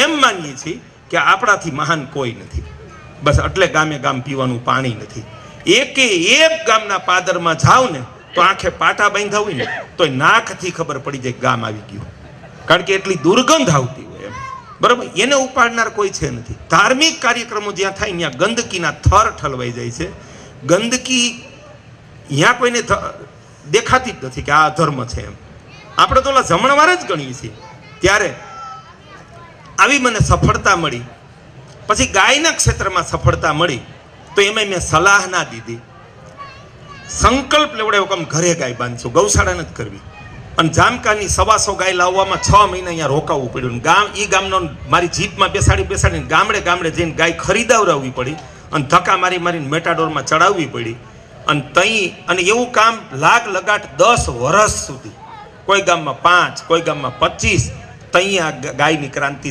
એમ માનીએ છીએ કે આપણાથી મહાન કોઈ નથી, બસ એટલે ગામે ગામ પીવાનું પાણી નથી. એકે એક ગામના પાદરમાં જાવ ને તો આંખે પાટા બાંધા હોય ને તો નાકથી ખબર પડી જાય ગામ આવી ગયું, કારણ કે એટલી દુર્ગંધ આવતી હોય એમ. બરાબર, એને ઉપાડનાર કોઈ છે નથી. ધાર્મિક કાર્યક્રમો જ્યાં થાય ત્યાં ગંદકીના થર ઠલવાઈ જાય છે. ગંદકી ત્યાં કોઈને દેખાતી જ નથી કે આ ધર્મ છે એમ. આપણે તો ઓલા જમણવાર જ ગણીએ છીએ. ત્યારે આવી મને સફળતા મળી, પછી ગાયના ક્ષેત્રમાં સફળતા મળી તો એમાં મેં સલાહ ના દીધી, સંકલ્પ લેવડાવ્યો કે ઘરે ગાય બાંધશું, ગૌશાળા નથી કરવી. અને જામકાની 125 ગાય લાવવામાં 6 મહિના અહીંયા રોકાવવું પડ્યું. ગામનો મારી જીપમાં બેસાડીને ગામડે ગામડે જઈને ગાય ખરીદાવરાવવી પડી અને ધક્કા મારીને મેટાડોરમાં ચડાવવી પડી. અને એવું કામ લગાટ 10 વર્ષ સુધી, કોઈ ગામમાં 5, કોઈ ગામમાં 25, ત્યાં ગાયની ક્રાંતિ